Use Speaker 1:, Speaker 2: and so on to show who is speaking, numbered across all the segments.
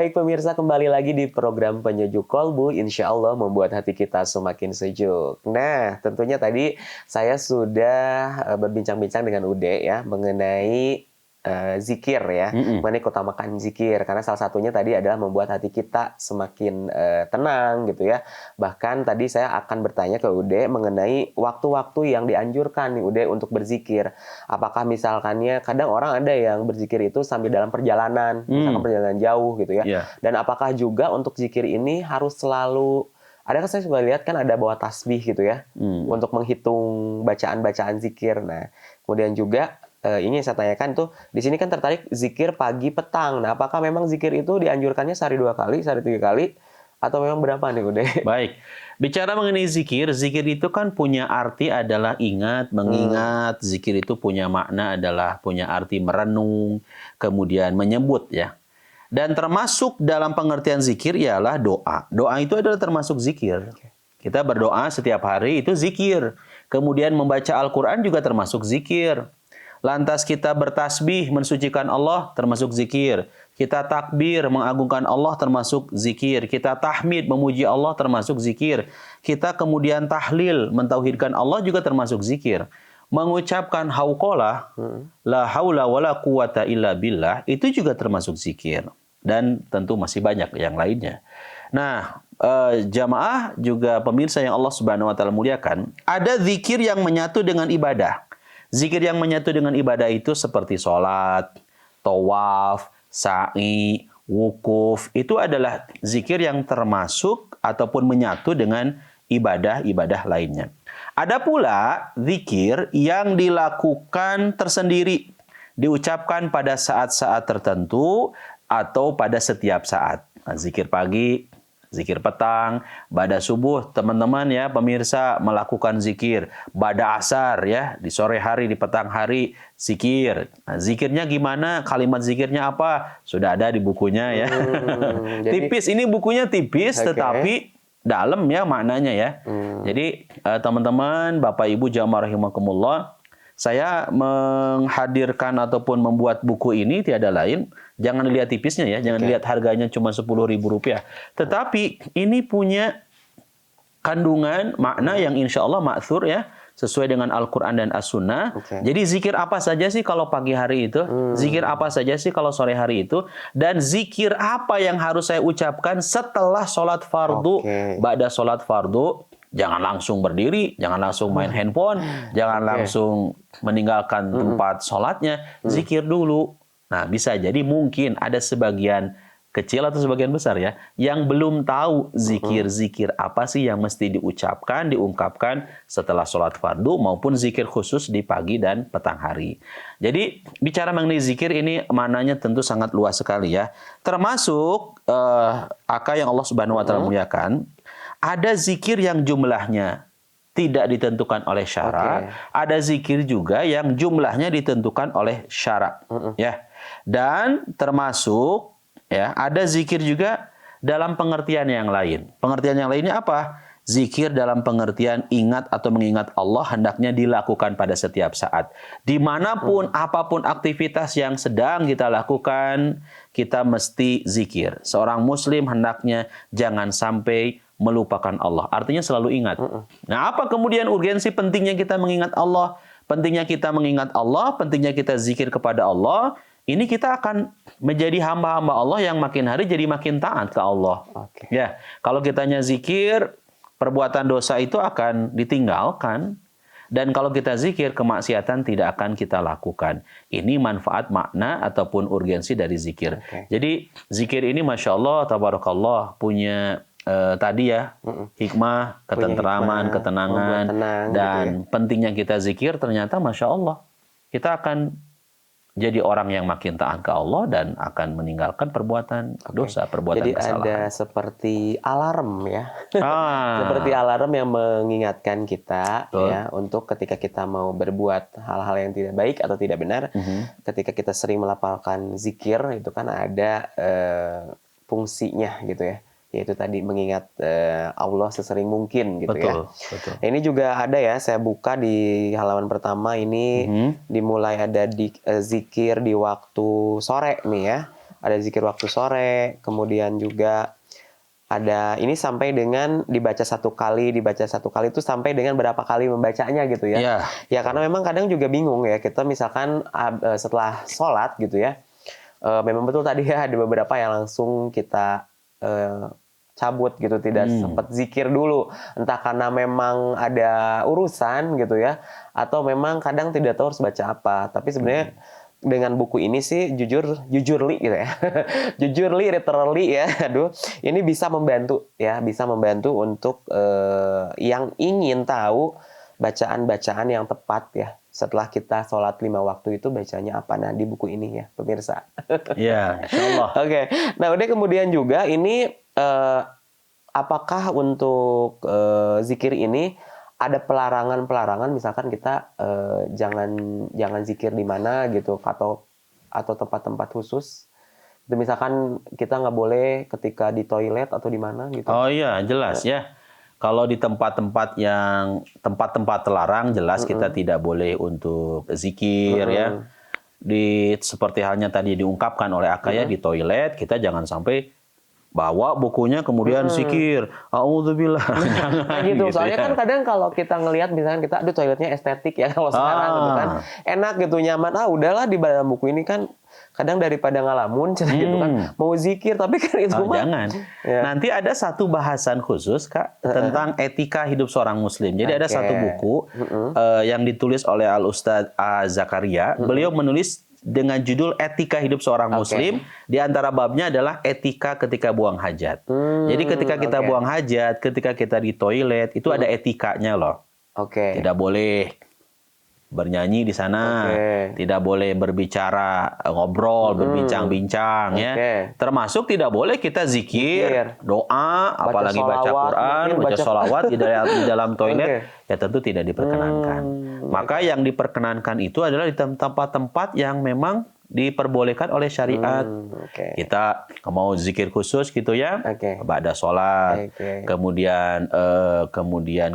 Speaker 1: Baik pemirsa, kembali lagi di program Penyejuk Kolbu, insya Allah membuat hati kita semakin sejuk. Nah, tentunya tadi saya sudah berbincang-bincang dengan Ude ya mengenai zikir ya, mengenai keutamakan zikir. Karena salah satunya tadi adalah membuat hati kita semakin tenang gitu ya. Bahkan tadi saya akan bertanya ke Ude mengenai waktu-waktu yang dianjurkan nih Ude untuk berzikir. Apakah misalkannya kadang orang ada yang berzikir itu sambil dalam perjalanan, misalkan perjalanan jauh gitu ya.
Speaker 2: Yeah.
Speaker 1: Dan apakah juga untuk zikir ini harus selalu ada kan saya suka lihat kan ada bawa tasbih gitu ya untuk menghitung bacaan-bacaan zikir. Nah, kemudian juga ini saya tanyakan tuh di sini kan tertarik zikir pagi petang. Nah, apakah memang zikir itu dianjurkannya sehari 2 kali, sehari 3 kali atau memang berapa nih Ude?
Speaker 2: Baik, bicara mengenai zikir, zikir itu kan punya arti adalah ingat, mengingat. Zikir itu punya makna adalah punya arti merenung, kemudian menyebut ya. Dan termasuk dalam pengertian zikir ialah doa. Doa itu adalah termasuk zikir. Kita berdoa setiap hari itu zikir. Kemudian membaca Al-Quran juga termasuk zikir. Lantas kita bertasbih mensucikan Allah termasuk zikir. Kita takbir mengagungkan Allah termasuk zikir. Kita tahmid memuji Allah termasuk zikir. Kita kemudian tahlil mentauhidkan Allah juga termasuk zikir. Mengucapkan hauqalah la haula wala quwata illa billah itu juga termasuk zikir. Dan tentu masih banyak yang lainnya. Nah, jamaah juga pemirsa yang Allah Subhanahu wa taala muliakan, ada zikir yang menyatu dengan ibadah. Zikir yang menyatu dengan ibadah itu seperti sholat, tawaf, sa'i, wukuf. Itu adalah zikir yang termasuk ataupun menyatu dengan ibadah-ibadah lainnya. Ada pula zikir yang dilakukan tersendiri. Diucapkan pada saat-saat tertentu atau pada setiap saat. Nah, zikir pagi, zikir petang, bada subuh, teman-teman ya, pemirsa melakukan zikir. Bada asar ya, di sore hari, di petang hari, zikir. Nah, zikirnya gimana? Kalimat zikirnya apa? Sudah ada di bukunya ya. Tipis, ini bukunya tipis, tetapi dalam ya maknanya ya. Jadi teman-teman, Bapak Ibu jamaah rahimakumullah, saya menghadirkan ataupun membuat buku ini tiada lain, jangan lihat tipisnya ya, jangan lihat harganya cuma Rp10.000. Tetapi ini punya kandungan makna yang insya Allah ma'thur ya, sesuai dengan Al-Quran dan As-Sunnah. Jadi zikir apa saja sih kalau pagi hari itu? Zikir apa saja sih kalau sore hari itu? Dan zikir apa yang harus saya ucapkan setelah sholat fardu? Ba'da sholat fardu, jangan langsung berdiri, jangan langsung main handphone, jangan langsung meninggalkan tempat sholatnya. Zikir dulu. Nah, bisa jadi mungkin ada sebagian kecil atau sebagian besar ya, yang belum tahu zikir-zikir apa sih yang mesti diucapkan, diungkapkan setelah sholat fardu maupun zikir khusus di pagi dan petang hari. Jadi bicara mengenai zikir ini maknanya tentu sangat luas sekali ya. Termasuk yang Allah Subhanahu wa taala muliakan, ada zikir yang jumlahnya tidak ditentukan oleh syarak, ada zikir juga yang jumlahnya ditentukan oleh syarak ya. Dan termasuk ya, ada zikir juga dalam pengertian yang lain. Pengertian yang lainnya apa? Zikir dalam pengertian ingat atau mengingat Allah hendaknya dilakukan pada setiap saat. Dimanapun, apapun aktivitas yang sedang kita lakukan, kita mesti zikir. Seorang muslim hendaknya jangan sampai melupakan Allah. Artinya selalu ingat. Nah, apa kemudian urgensi pentingnya kita mengingat Allah? Pentingnya kita mengingat Allah, pentingnya kita zikir kepada Allah. Ini kita akan menjadi hamba-hamba Allah yang makin hari jadi makin taat ke Allah. Ya, kalau kitanya zikir, perbuatan dosa itu akan ditinggalkan. Dan kalau kita zikir, kemaksiatan tidak akan kita lakukan. Ini manfaat makna ataupun urgensi dari zikir. Jadi zikir ini Masya Allah, tabarakallah, punya tadi ya, hikmah, ketenteraman, ketenangan. Dan pentingnya kita zikir ternyata Masya Allah. Kita akan jadi orang yang makin taat ke Allah dan akan meninggalkan perbuatan dosa, perbuatan kesalahan.
Speaker 1: Jadi ada seperti alarm ya. Seperti alarm yang mengingatkan kita ya untuk ketika kita mau berbuat hal-hal yang tidak baik atau tidak benar. Ketika kita sering melafalkan zikir itu kan ada fungsinya gitu ya. Yaitu tadi mengingat Allah sesering mungkin gitu ya.
Speaker 2: Betul.
Speaker 1: Ini juga ada ya, saya buka di halaman pertama ini dimulai ada zikir di waktu sore nih ya. ada zikir waktu sore, kemudian juga ada ini sampai dengan dibaca satu kali itu sampai dengan berapa kali membacanya gitu ya.
Speaker 2: Iya.
Speaker 1: Ya karena memang kadang juga bingung ya, kita misalkan setelah sholat gitu ya, memang betul tadi ya ada beberapa yang langsung kita cabut gitu, tidak sempat zikir dulu, entah karena memang ada urusan gitu ya, atau memang kadang tidak tahu harus baca apa. Tapi sebenarnya dengan buku ini sih jujur li gitu ya. Jujur li literally ya. Aduh, ini bisa membantu ya, bisa membantu untuk yang ingin tahu bacaan-bacaan yang tepat ya. Setelah kita sholat 5 waktu itu bacanya apa? Nah, di buku ini ya, pemirsa.
Speaker 2: Iya, insyaallah.
Speaker 1: Oke. Nah, udah kemudian juga ini apakah untuk zikir ini ada pelarangan misalkan kita jangan zikir di mana gitu atau tempat-tempat khusus. Itu misalkan kita nggak boleh ketika di toilet atau di mana gitu.
Speaker 2: Oh iya, jelas ya. Kalau di tempat-tempat tempat terlarang jelas kita tidak boleh untuk zikir ya. Seperti halnya tadi diungkapkan oleh Akaya di toilet, kita jangan sampai bawa bukunya kemudian zikir. Auzubillah.
Speaker 1: Nah gitu. Soalnya kan kadang kalau kita ngelihat misalkan kita aduh toiletnya estetik ya kalau sekarang gitu kan. Enak gitu, nyaman. Udahlah di dalam buku ini kan kadang daripada ngalamun gitu kan mau zikir tapi kan itu mah
Speaker 2: jangan. Ya. Nanti ada satu bahasan khusus Kak tentang etika hidup seorang muslim. Jadi ada satu buku yang ditulis oleh Al Ustadz A Zakaria. Beliau menulis dengan judul Etika Hidup Seorang Muslim. Di antara babnya adalah etika ketika buang hajat. Jadi ketika kita buang hajat, ketika kita di toilet, itu ada etikanya loh. Tidak boleh bernyanyi di sana, tidak boleh berbicara, ngobrol, berbincang-bincang ya. Termasuk tidak boleh kita zikir, doa, apalagi baca Quran, baca sholawat di dalam toilet, ya tentu tidak diperkenankan. Maka yang diperkenankan itu adalah di tempat-tempat yang memang diperbolehkan oleh syariat. Kita mau zikir khusus gitu ya, ba'da sholat. Kemudian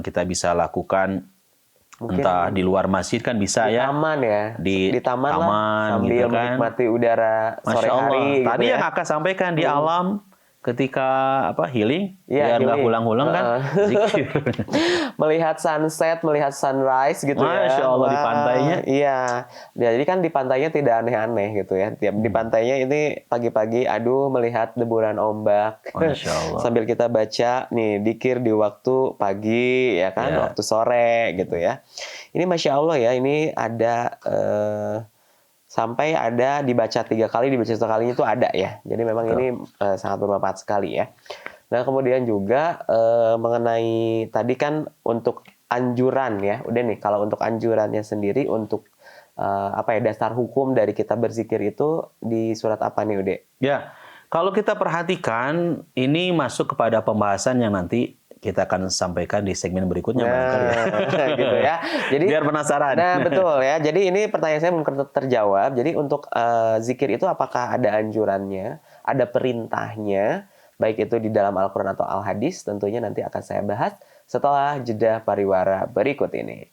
Speaker 2: kita bisa lakukan mungkin entah di luar masjid kan bisa
Speaker 1: di
Speaker 2: ya.
Speaker 1: Taman ya. Di taman lah, sambil
Speaker 2: gitu kan.
Speaker 1: menikmati udara sore hari.
Speaker 2: Tadi
Speaker 1: gitu
Speaker 2: yang akan sampaikan di alam ketika healing, biar nggak ulang-ulang kan, zikir.
Speaker 1: Melihat sunset, melihat sunrise gitu ya.
Speaker 2: Masya Allah di pantainya.
Speaker 1: Iya. Jadi kan di pantainya tidak aneh-aneh gitu ya. Di pantainya ini pagi-pagi, melihat deburan ombak.
Speaker 2: Masya Allah.
Speaker 1: Sambil kita baca nih dikir di waktu pagi ya kan, waktu sore gitu ya. Ini Masya Allah ya, ini ada sampai ada dibaca 3 kali, dibaca 1 kalinya itu ada ya. Jadi memang ini sangat bermanfaat sekali ya. Nah kemudian juga mengenai tadi kan untuk anjuran ya. Udah nih kalau untuk anjurannya sendiri untuk dasar hukum dari kita berzikir itu di surat apa nih Ude?
Speaker 2: Ya, kalau kita perhatikan ini masuk kepada pembahasan yang nanti kita akan sampaikan di segmen berikutnya,
Speaker 1: gitu ya. Jadi
Speaker 2: biar penasaran.
Speaker 1: Nah, betul ya. Jadi ini pertanyaan saya belum terjawab. Jadi untuk zikir itu apakah ada anjurannya, ada perintahnya, baik itu di dalam Al-Qur'an atau Al-Hadis, tentunya nanti akan saya bahas setelah jeda pariwara berikut ini.